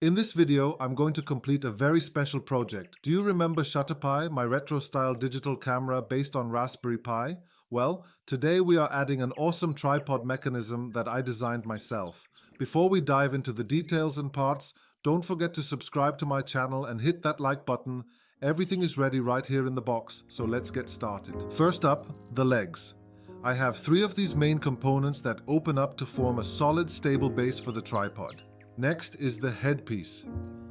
In this video, I'm going to complete a very special project. Do you remember RaspberryPi, my retro-style digital camera based on Raspberry Pi? Well, today we are adding an awesome tripod mechanism that I designed myself. Before we dive into the details and parts, don't forget to subscribe to my channel and hit that like button. Everything is ready right here in the box, so let's get started. First up, the legs. I have 3 of these main components that open up to form a solid, stable base for the tripod. Next is the headpiece.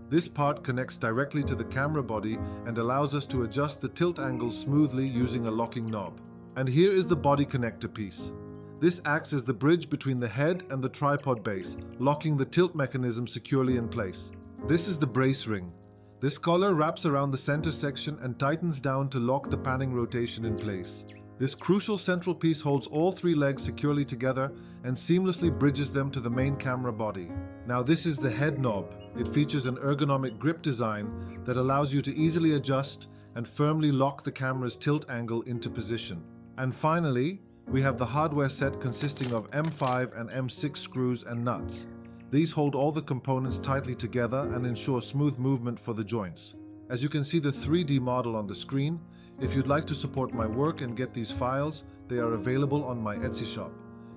This part connects directly to the camera body and allows us to adjust the tilt angle smoothly using a locking knob. And here is the body connector piece. This acts as the bridge between the head and the tripod base, locking the tilt mechanism securely in place. This is the brace ring. This collar wraps around the center section and tightens down to lock the panning rotation in place. This crucial central piece holds all 3 legs securely together and seamlessly bridges them to the main camera body. Now this is the head knob. It features an ergonomic grip design that allows you to easily adjust and firmly lock the camera's tilt angle into position. And finally, we have the hardware set consisting of M5 and M6 screws and nuts. These hold all the components tightly together and ensure smooth movement for the joints. As you can see the 3D model on the screen, if you'd like to support my work and get these files, they are available on my Etsy shop.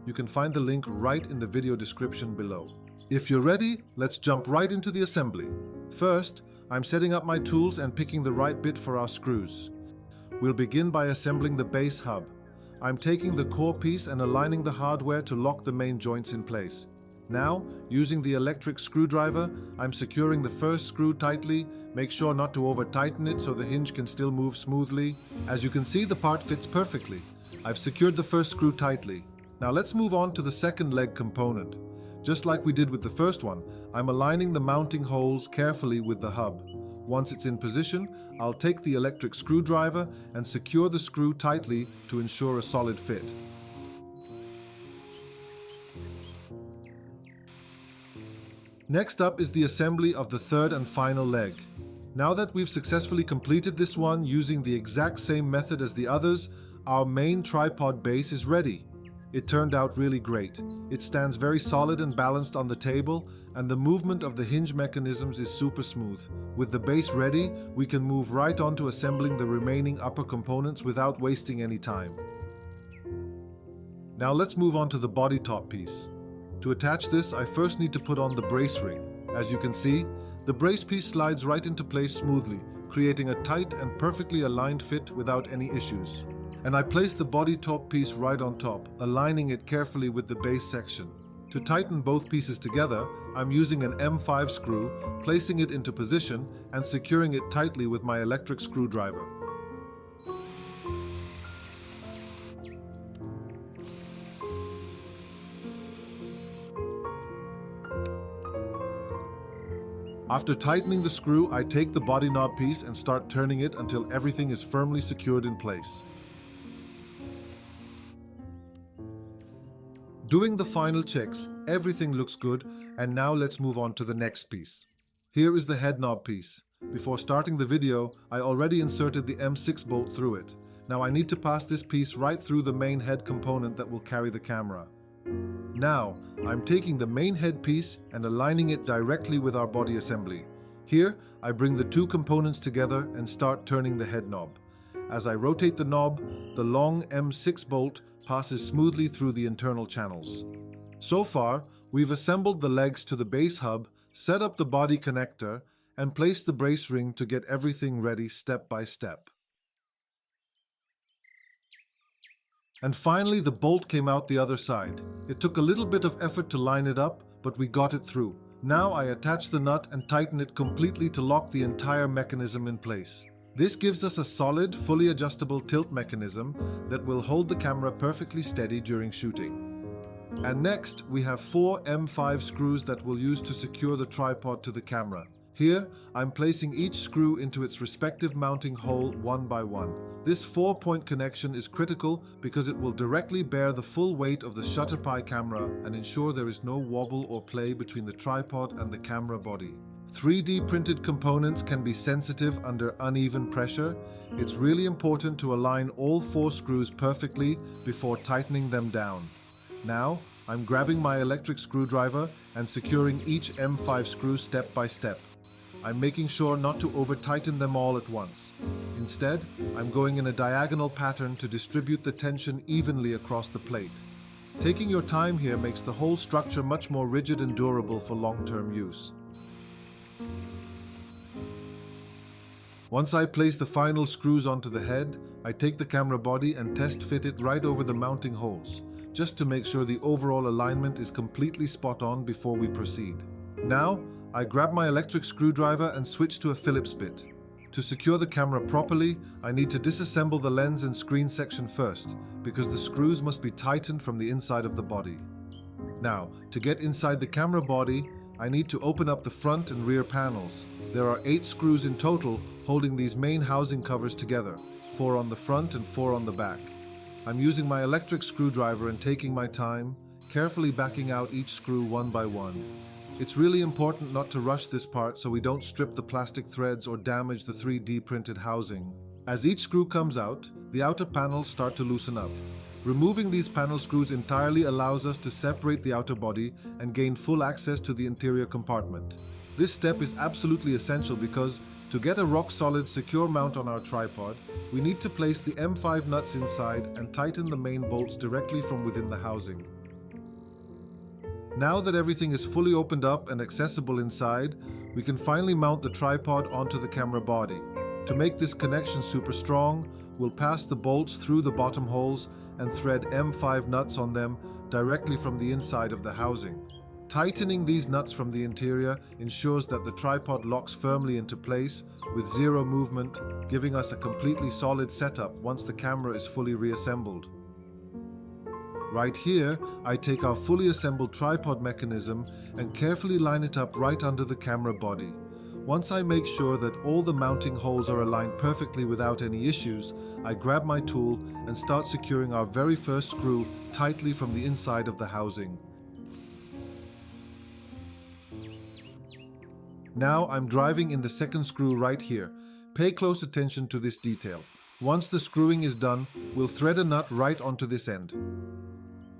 You can find the link right in the video description below. If you're ready, let's jump right into the assembly. First, I'm setting up my tools and picking the right bit for our screws. We'll begin by assembling the base hub. I'm taking the core piece and aligning the hardware to lock the main joints in place. Now, using the electric screwdriver, I'm securing the first screw tightly. Make sure not to over-tighten it so the hinge can still move smoothly. As you can see, the part fits perfectly. I've secured the first screw tightly. Now let's move on to the second leg component. Just like we did with the first one, I'm aligning the mounting holes carefully with the hub. Once it's in position, I'll take the electric screwdriver and secure the screw tightly to ensure a solid fit. Next up is the assembly of the third and final leg. Now that we've successfully completed this one using the exact same method as the others, our main tripod base is ready. It turned out really great. It stands very solid and balanced on the table, and the movement of the hinge mechanisms is super smooth. With the base ready, we can move right on to assembling the remaining upper components without wasting any time. Now let's move on to the body top piece. To attach this, I first need to put on the brace ring. As you can see, the brace piece slides right into place smoothly, creating a tight and perfectly aligned fit without any issues. And I place the body top piece right on top, aligning it carefully with the base section. To tighten both pieces together, I'm using an M5 screw, placing it into position and securing it tightly with my electric screwdriver. After tightening the screw, I take the body knob piece and start turning it until everything is firmly secured in place. Doing the final checks, everything looks good, and now let's move on to the next piece. Here is the head knob piece. Before starting the video, I already inserted the M6 bolt through it. Now I need to pass this piece right through the main head component that will carry the camera. Now, I'm taking the main head piece and aligning it directly with our body assembly. Here, I bring the 2 components together and start turning the head knob. As I rotate the knob, the long M6 bolt passes smoothly through the internal channels. So far, we've assembled the legs to the base hub, set up the body connector, and placed the brace ring to get everything ready step by step. And finally, the bolt came out the other side. It took a little bit of effort to line it up, but we got it through. Now I attach the nut and tighten it completely to lock the entire mechanism in place. This gives us a solid, fully adjustable tilt mechanism that will hold the camera perfectly steady during shooting. And next, we have 4 M5 screws that we'll use to secure the tripod to the camera. Here, I'm placing each screw into its respective mounting hole one by one. This 4-point connection is critical because it will directly bear the full weight of the RaspberryPi camera and ensure there is no wobble or play between the tripod and the camera body. 3D printed components can be sensitive under uneven pressure. It's really important to align all 4 screws perfectly before tightening them down. Now, I'm grabbing my electric screwdriver and securing each M5 screw step by step. I'm making sure not to over-tighten them all at once. Instead, I'm going in a diagonal pattern to distribute the tension evenly across the plate. Taking your time here makes the whole structure much more rigid and durable for long-term use. Once I place the final screws onto the head, I take the camera body and test fit it right over the mounting holes, just to make sure the overall alignment is completely spot on before we proceed. Now, I grab my electric screwdriver and switch to a Phillips bit. To secure the camera properly, I need to disassemble the lens and screen section first, because the screws must be tightened from the inside of the body. Now, to get inside the camera body, I need to open up the front and rear panels. There are 8 screws in total holding these main housing covers together, 4 on the front and 4 on the back. I'm using my electric screwdriver and taking my time, carefully backing out each screw one by one. It's really important not to rush this part so we don't strip the plastic threads or damage the 3D printed housing. As each screw comes out, the outer panels start to loosen up. Removing these panel screws entirely allows us to separate the outer body and gain full access to the interior compartment. This step is absolutely essential because, to get a rock-solid, secure mount on our tripod, we need to place the M5 nuts inside and tighten the main bolts directly from within the housing. Now that everything is fully opened up and accessible inside, we can finally mount the tripod onto the camera body. To make this connection super strong, we'll pass the bolts through the bottom holes and thread M5 nuts on them directly from the inside of the housing. Tightening these nuts from the interior ensures that the tripod locks firmly into place with zero movement, giving us a completely solid setup once the camera is fully reassembled. Right here, I take our fully assembled tripod mechanism and carefully line it up right under the camera body. Once I make sure that all the mounting holes are aligned perfectly without any issues, I grab my tool and start securing our very first screw tightly from the inside of the housing. Now I'm driving in the second screw right here. Pay close attention to this detail. Once the screwing is done, we'll thread a nut right onto this end.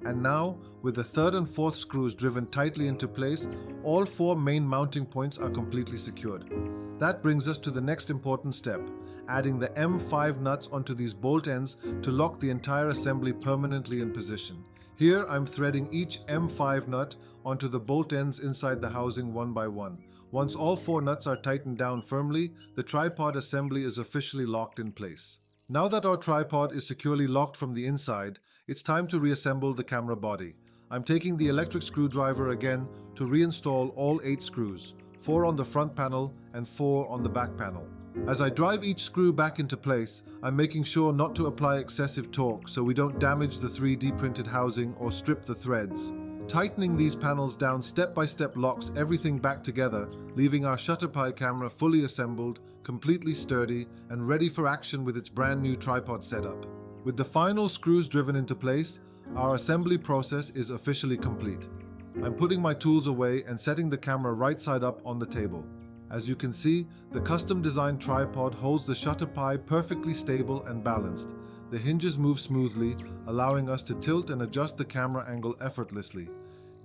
And now, with the third and fourth screws driven tightly into place, all 4 main mounting points are completely secured. That brings us to the next important step, adding the M5 nuts onto these bolt ends to lock the entire assembly permanently in position. Here I'm threading each M5 nut onto the bolt ends inside the housing one by one. Once all 4 nuts are tightened down firmly, the tripod assembly is officially locked in place. Now that our tripod is securely locked from the inside, it's time to reassemble the camera body. I'm taking the electric screwdriver again to reinstall all 8 screws, 4 on the front panel and 4 on the back panel. As I drive each screw back into place, I'm making sure not to apply excessive torque so we don't damage the 3D printed housing or strip the threads. Tightening these panels down step by step locks everything back together, leaving our RaspberryPi camera fully assembled, completely sturdy, and ready for action with its brand new tripod setup. With the final screws driven into place, our assembly process is officially complete. I'm putting my tools away and setting the camera right side up on the table. As you can see, the custom designed tripod holds the RaspberryPi perfectly stable and balanced. The hinges move smoothly, allowing us to tilt and adjust the camera angle effortlessly.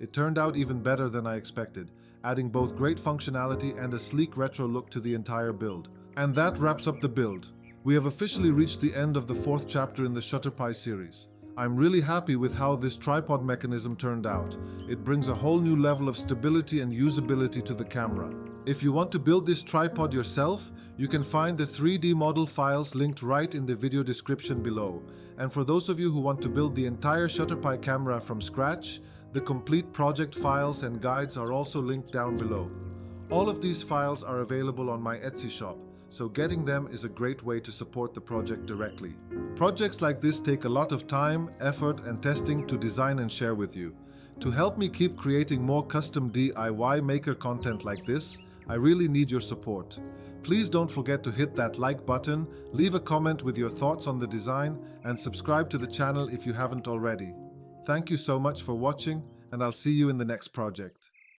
It turned out even better than I expected, adding both great functionality and a sleek retro look to the entire build. And that wraps up the build. We have officially reached the end of the 4th chapter in the RaspberryPi series. I'm really happy with how this tripod mechanism turned out. It brings a whole new level of stability and usability to the camera. If you want to build this tripod yourself, you can find the 3D model files linked right in the video description below. And for those of you who want to build the entire RaspberryPi camera from scratch, the complete project files and guides are also linked down below. All of these files are available on my Etsy shop, so getting them is a great way to support the project directly. Projects like this take a lot of time, effort, and testing to design and share with you. To help me keep creating more custom DIY maker content like this, I really need your support. Please don't forget to hit that like button, leave a comment with your thoughts on the design, and subscribe to the channel if you haven't already. Thank you so much for watching, and I'll see you in the next project.